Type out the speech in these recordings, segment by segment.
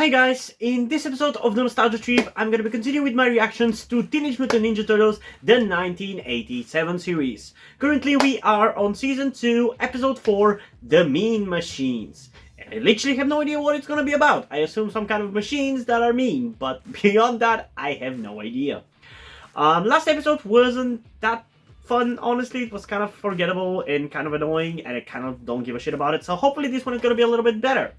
Hi guys, in this episode of the Nostalgia Trip, I'm gonna be continuing with my reactions to Teenage Mutant Ninja Turtles, the 1987 series. Currently we are on Season 2, Episode 4, The Mean Machines. And I literally have no idea what it's gonna be about. I assume some kind of machines that are mean, but beyond that, I have no idea. Last episode wasn't that fun, honestly. It was kind of forgettable and kind of annoying, and I kind of don't give a shit about it, so hopefully this one is gonna be a little bit better.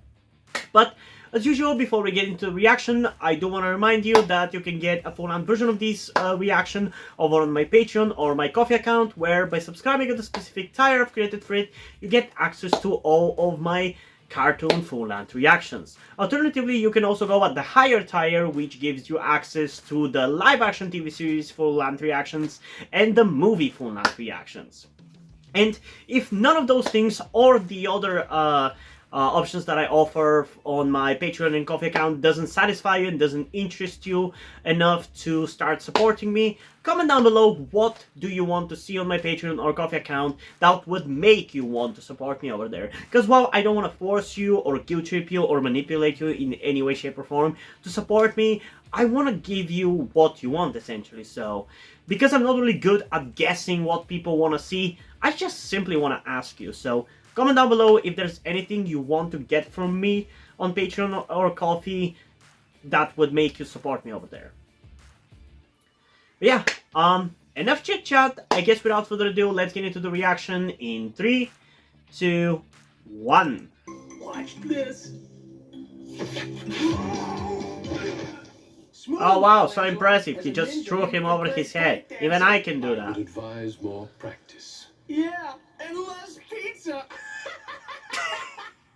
But as usual, before we get into the reaction, I do want to remind you that you can get a full-on version of this reaction over on my Patreon or my Coffee account, where by subscribing at a specific tier I've created for it, you get access to all of my cartoon full-length reactions. Alternatively, you can also go at the higher tier, which gives you access to the live-action TV series full-length reactions and the movie full-length reactions. And if none of those things or the other options that I offer on my Patreon and Coffee account doesn't satisfy you and doesn't interest you enough to start supporting me, comment down below what do you want to see on my Patreon or Coffee account that would make you want to support me over there. Because while I don't want to force you or guilt trip you or manipulate you in any way, shape or form to support me, I want to give you what you want essentially. So because I'm not really good at guessing what people want to see, I just simply want to ask you. So comment down below if there's anything you want to get from me on Patreon or Coffee that would make you support me over there. But yeah, enough chit chat. I guess without further ado, let's get into the reaction in 3, 2, 1. Watch this. Oh wow, so impressive. He just threw him over his head. Even I can do I that. would advise more practice. Yeah, and less pizza.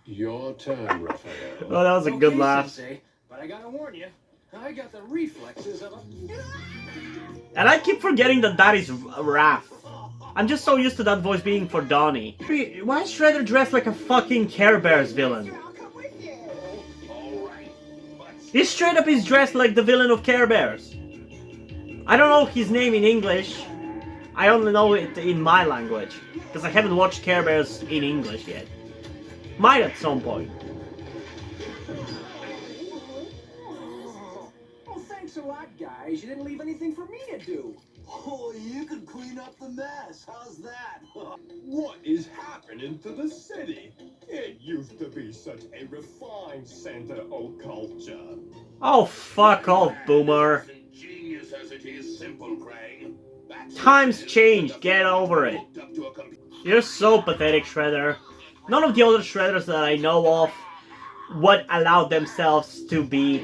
Your turn, Raphael. Oh, that was a good laugh. Sensei, but I gotta warn you, I got the reflexes of a... And I keep forgetting that that is Raph. I'm just so used to that voice being for Donnie. Why is Shredder dressed like a fucking Care Bears villain? He straight up is dressed like the villain of Care Bears. I don't know his name in English. I only know it in my language. Because I haven't watched Care Bears in English yet. Might at some point. Oh, thanks a lot, guys. You didn't leave anything for me to do. Oh, you could clean up the mess. How's that? What is happening to the city? It used to be such a refined center of culture. Oh, fuck off, boomer. Genius as it is simple, Krang. Times change, get over it. You're so pathetic, Shredder. None of the other Shredders that I know of would allow themselves to be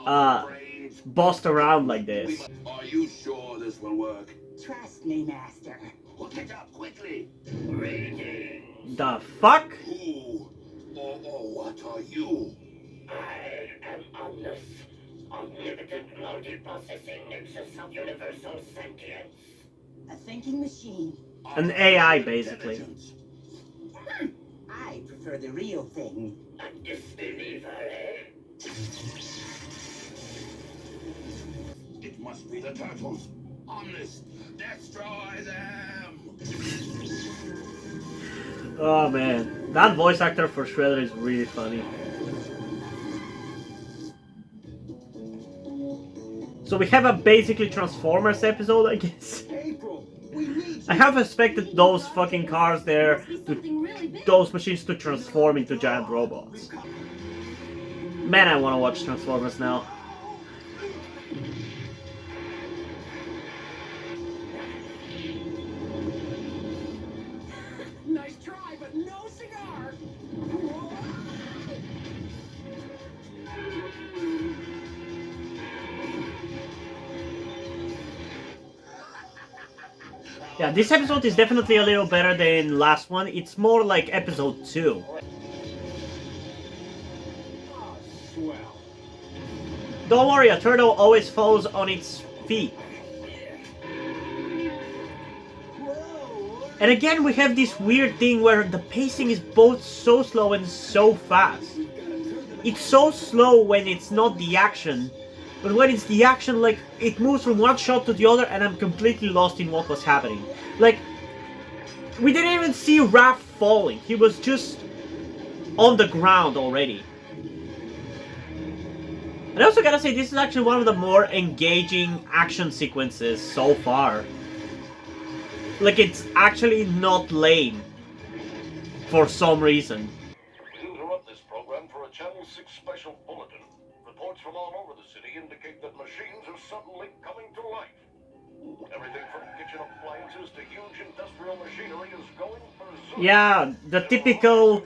bossed around like this. Are you sure this will work? Trust me, Master. Look it up quickly. Reading. The fuck? Who or what are you? I am Omnis. Unlimited multiprocessing nexus of universal sentience. A thinking machine. An AI, basically. Intelligence. I prefer the real thing. A disbeliever, eh? It must be the turtles. Omnis, destroy them. Oh man, that voice actor for Shredder is really funny. So we have a basically Transformers episode, I guess. April, we need I have expected those fucking cars there, those machines to transform into giant robots. Man, I want to watch Transformers now. Nice try, but no cigar. Yeah, this episode is definitely a little better than last one. It's more like episode 2. Oh, swell. Don't worry, a turtle always falls on its feet. And again, we have this weird thing where the pacing is both so slow and so fast. It's so slow when it's not the action, but when it's the action, like, it moves from one shot to the other and I'm completely lost in what was happening. Like, we didn't even see Raph falling. He was just on the ground already. And I also gotta say, this is actually one of the more engaging action sequences so far. Like, it's actually not lame. For some reason. We interrupt this program for a Channel 6 special bulletin. Reports from all over the city indicate that machines are suddenly coming to life. Everything from kitchen appliances to huge industrial machinery is going berserk. Yeah, the typical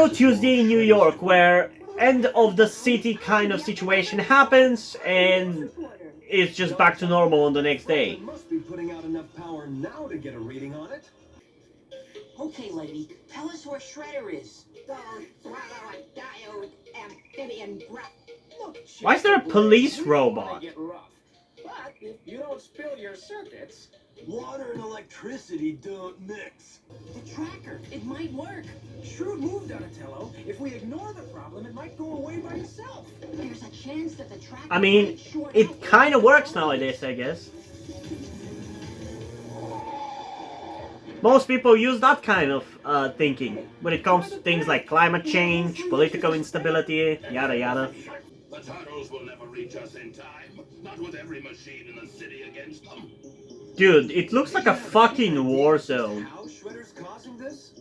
Tuesday in New York, where end of the city kind of situation happens and it's just back to normal on the next day. Must be putting out enough power now to get a reading on it. Okay, lady, tell us where Shredder is. Don't swallow a diode, amphibian breath. Look, Why is there a police we don't wanna robot? get rough. But if you don't spill your circuits, Water and electricity don't mix. The tracker, it might work. shrewd move, Donatello. If we ignore the problem, it might go away by itself. There's a chance that the tracker I mean, might short it out kind of when works nowadays, I guess. Most people use that kind of thinking when it comes to things like climate change, political instability, yada yada. The turtles will never reach us in time. Not with every machine in the city against them. Dude, it looks like a fucking war zone. How Shredder's causing this?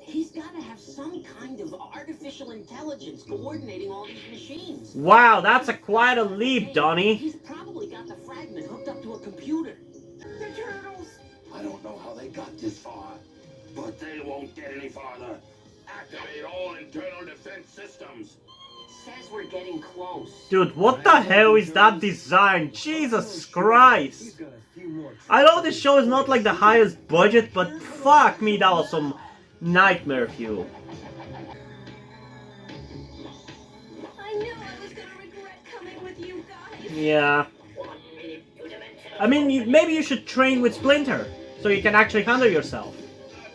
He's got to have some kind of artificial intelligence coordinating all these machines. Wow, that's quite a leap, Donnie. He's probably got the fragment hooked up to a computer. The turtles! I don't know how they got this far, but they won't get any farther. Activate all internal defense systems. Says we're getting close. Dude, what the hell is that design? Jesus Christ. He's got a few more I know this show is not like the highest budget, but fuck me, that was some nightmare fuel. I knew I was gonna regret coming with you guys. Yeah. I mean, maybe you should train with Splinter, so you can actually handle yourself.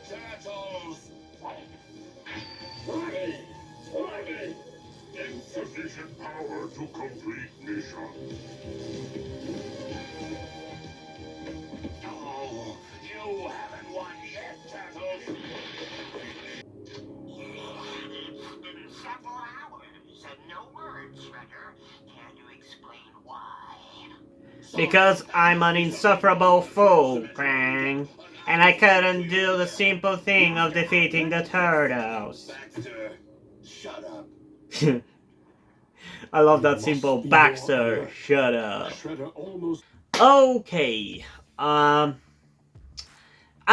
The turtles! Insufficient power to complete mission. Oh, you haven't won yet, turtles. In several hours, and no words, Shredder. Can you explain why? Because I'm an insufferable fool, Krang. And I couldn't do the simple thing of defeating the turtles. Baxter, shut up. I love that simple Baxter, shut up. Shredder almost Okay, I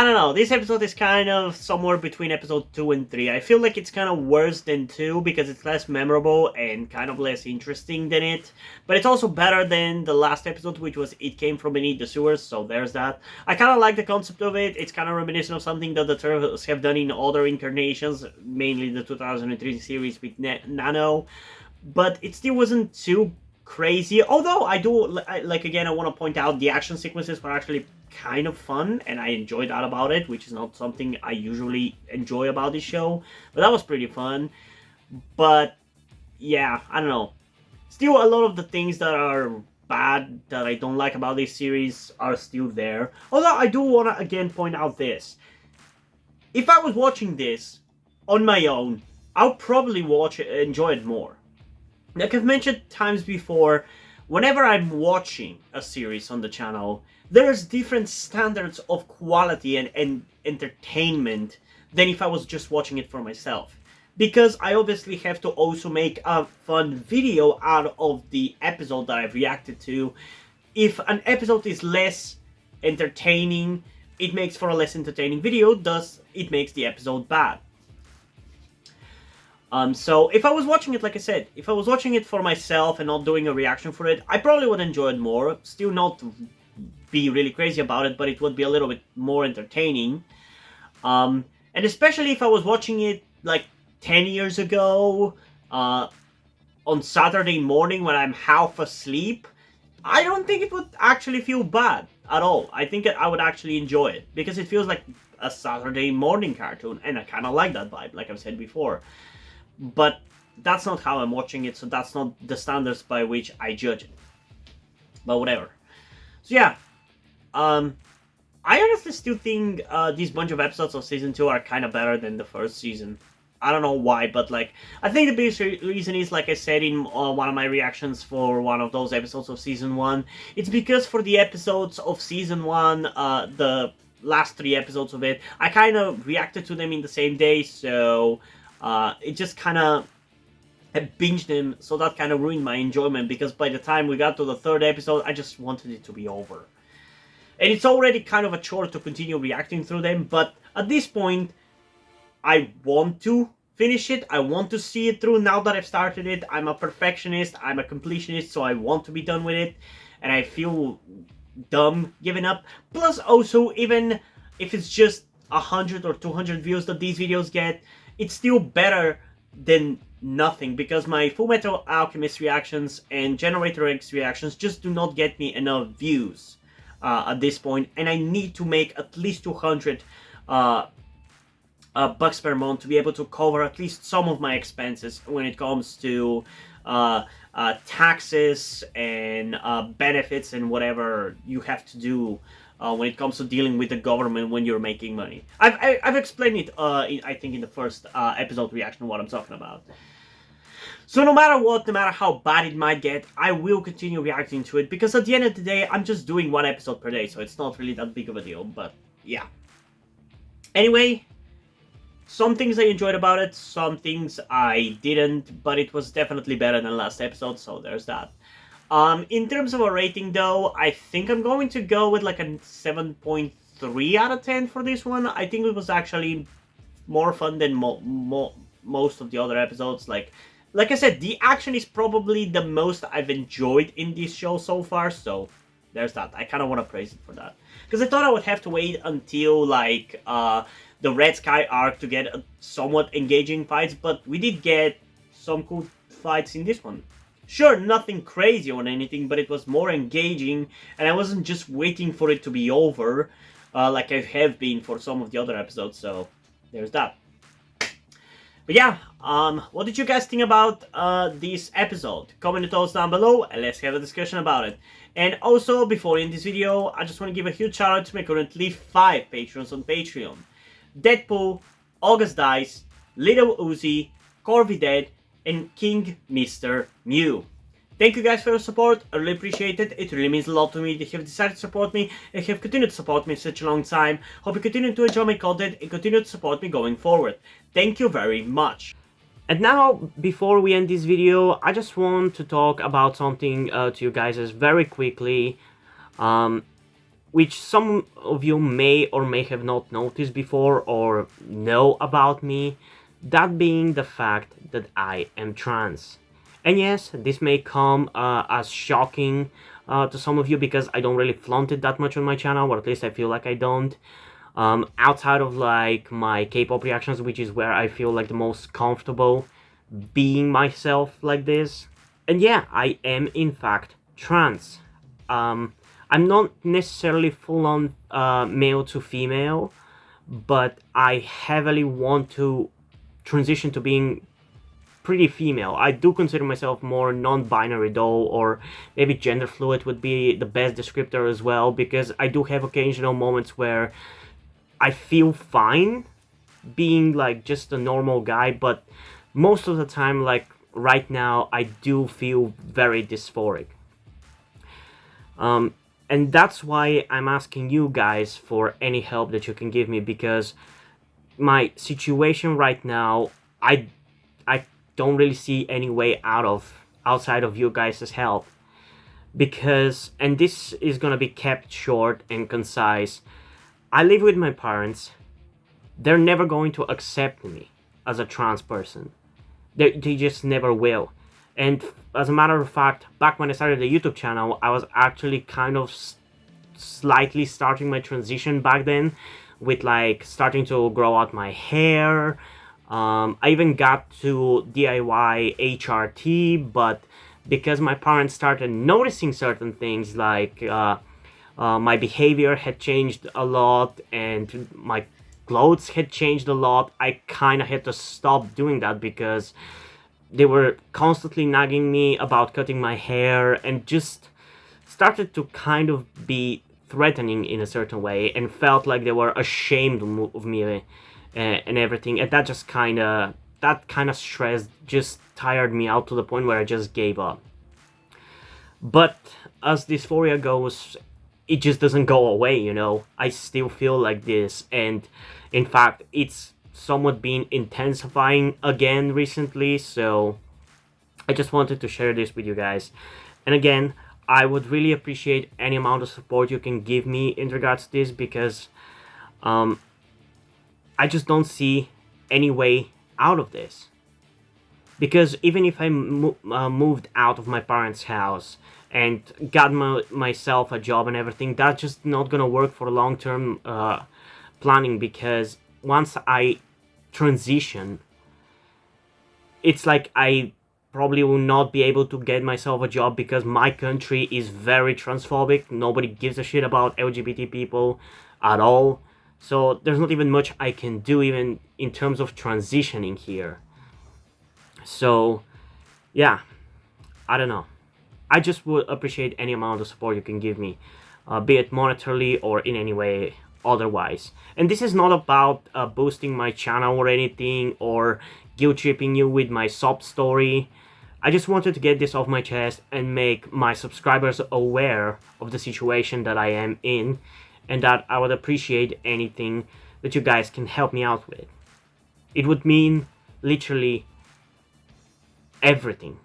don't know, this episode is kind of somewhere between episode 2 and 3. I feel like it's kind of worse than 2 because it's less memorable and kind of less interesting than it. But it's also better than the last episode, which was It Came From Beneath the Sewers, so there's that. I kind of like the concept of it. It's kind of reminiscent of something that the Turtles have done in other incarnations, mainly the 2003 series with Nano. But it still wasn't too crazy, although I want to point out the action sequences were actually kind of fun and I enjoyed that about it, which is not something I usually enjoy about this show, but that was pretty fun. But yeah, I don't know, still a lot of the things that are bad that I don't like about this series are still there. Although I do want to again point out this: if I was watching this on my own, I'll probably enjoy it more. Like I've mentioned times before, whenever I'm watching a series on the channel, there's different standards of quality and entertainment than if I was just watching it for myself. Because I obviously have to also make a fun video out of the episode that I've reacted to. If an episode is less entertaining, it makes for a less entertaining video, thus it makes the episode bad. So if I was watching it, like I said, if I was watching it for myself and not doing a reaction for it, I probably would enjoy it more. Still not be really crazy about it, but it would be a little bit more entertaining. And especially if I was watching it like 10 years ago, on Saturday morning when I'm half asleep, I don't think it would actually feel bad at all. I think I would actually enjoy it, because it feels like a Saturday morning cartoon, and I kind of like that vibe, like I've said before. But that's not how I'm watching it, so that's not the standards by which I judge it. But whatever. So yeah, I honestly still think these bunch of episodes of season 2 are kind of better than the first season. I don't know why, but like, I think the biggest reason is, like I said in one of my reactions for one of those episodes of season 1, it's because for the episodes of season 1, the last 3 episodes of it, I kind of reacted to them in the same day, so it just kind of binged them, so that kind of ruined my enjoyment, because by the time we got to the 3rd episode, I just wanted it to be over. And it's already kind of a chore to continue reacting through them, but at this point, I want to finish it. I want to see it through now that I've started it. I'm a perfectionist, I'm a completionist, so I want to be done with it, and I feel dumb giving up. Plus, also, even if it's just 100 or 200 views that these videos get, it's still better than nothing, because my Fullmetal Alchemist reactions and Generator X reactions just do not get me enough views at this point, and I need to make at least 200 bucks per month to be able to cover at least some of my expenses when it comes to taxes and benefits and whatever you have to do when it comes to dealing with the government when you're making money. I've explained it, I think, in the first episode reaction what I'm talking about. So no matter what, no matter how bad it might get, I will continue reacting to it, because at the end of the day, I'm just doing 1 episode per day, so it's not really that big of a deal, but yeah. Anyway, some things I enjoyed about it, some things I didn't, but it was definitely better than last episode, so there's that. In terms of a rating though, I think I'm going to go with like a 7.3 out of 10 for this one. I think it was actually more fun than most of the other episodes. Like I said, the action is probably the most I've enjoyed in this show so far, so there's that. I kind of want to praise it for that. Because I thought I would have to wait until, like, the Red Sky arc to get somewhat engaging fights, but we did get some cool fights in this one. Sure, nothing crazy or anything, but it was more engaging, and I wasn't just waiting for it to be over, like I have been for some of the other episodes, so there's that. But yeah, what did you guys think about this episode? Comment your thoughts down below and let's have a discussion about it. And also, before in this video, I just want to give a huge shout out to my currently 5 patrons on Patreon. Deadpool, August Dice, Little Uzi, Corby Dead, and King Mr. Mew. Thank you guys for your support, I really appreciate it. It really means a lot to me that you have decided to support me and have continued to support me such a long time. Hope you continue to enjoy my content and continue to support me going forward. Thank you very much. And now, before we end this video, I just want to talk about something to you guys very quickly, which some of you may or may have not noticed before or know about me, that being the fact that I am trans. And yes, this may come as shocking to some of you, because I don't really flaunt it that much on my channel, or at least I feel like I don't. Outside of like my K-pop reactions, which is where I feel like the most comfortable being myself like this. And yeah, I am in fact trans. I'm not necessarily full-on male to female, but I heavily want to transition to being pretty female. I do consider myself more non-binary though, or maybe gender fluid would be the best descriptor as well, because I do have occasional moments where I feel fine being like just a normal guy, but most of the time, like right now, I do feel very dysphoric. And that's why I'm asking you guys for any help that you can give me, because my situation right now, I don't really see any way outside of you guys' help. Because, and this is gonna be kept short and concise, I live with my parents. They're never going to accept me as a trans person. They just never will. And as a matter of fact, back when I started the YouTube channel, I was actually kind of slightly starting my transition back then, with like starting to grow out my hair. I even got to DIY HRT, but because my parents started noticing certain things, like my behavior had changed a lot and my clothes had changed a lot, I kind of had to stop doing that, because they were constantly nagging me about cutting my hair and just started to kind of be threatening in a certain way, and felt like they were ashamed of me and everything. And that that kind of stress just tired me out to the point where I just gave up. But as dysphoria goes, it just doesn't go away, you know. I still feel like this, and in fact it's somewhat been intensifying again recently, so I just wanted to share this with you guys. And again, I would really appreciate any amount of support you can give me in regards to this, because I just don't see any way out of this. Because even if I moved out of my parents' house and got myself a job and everything, that's just not gonna work for long-term planning, because once I transition, it's like I probably will not be able to get myself a job, because my country is very transphobic. Nobody gives a shit about LGBT people at all. So there's not even much I can do even in terms of transitioning here. So yeah, I don't know. I just would appreciate any amount of support you can give me, be it monetarily or in any way otherwise. And this is not about boosting my channel or anything, or guilt tripping you with my sob story. I just wanted to get this off my chest and make my subscribers aware of the situation that I am in, and that I would appreciate anything that you guys can help me out with. It would mean literally everything.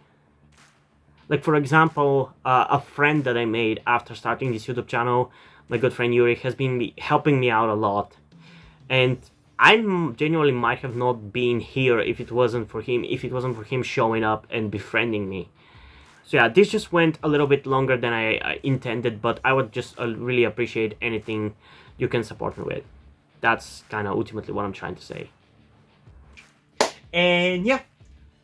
Like, for example, a friend that I made after starting this YouTube channel, my good friend Yuri, has been helping me out a lot. And I genuinely might have not been here if it wasn't for him showing up and befriending me. So yeah, this just went a little bit longer than I intended, but I would just really appreciate anything you can support me with. That's kind of ultimately what I'm trying to say. And yeah,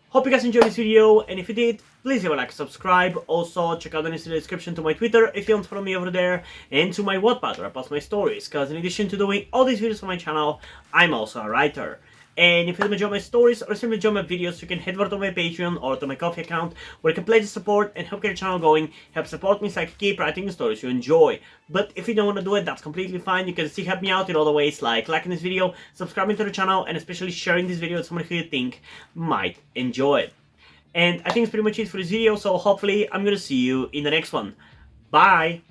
hope you guys enjoyed this video, and if you did, please leave a like, subscribe. Also, check out the links in the description to my Twitter if you don't follow me over there, and to my Wattpad where I post my stories, because in addition to doing all these videos on my channel, I'm also a writer. And if you enjoy my stories or simply enjoy my videos, you can head over to my Patreon or to my Ko-fi account, where you can pledge support and help get the channel going, help support me so I can keep writing the stories you enjoy. But if you don't want to do it, that's completely fine. You can still help me out in other ways, like liking this video, subscribing to the channel, and especially sharing this video with someone who you think might enjoy it. And I think it's pretty much it for this video, so hopefully I'm gonna see you in the next one. Bye!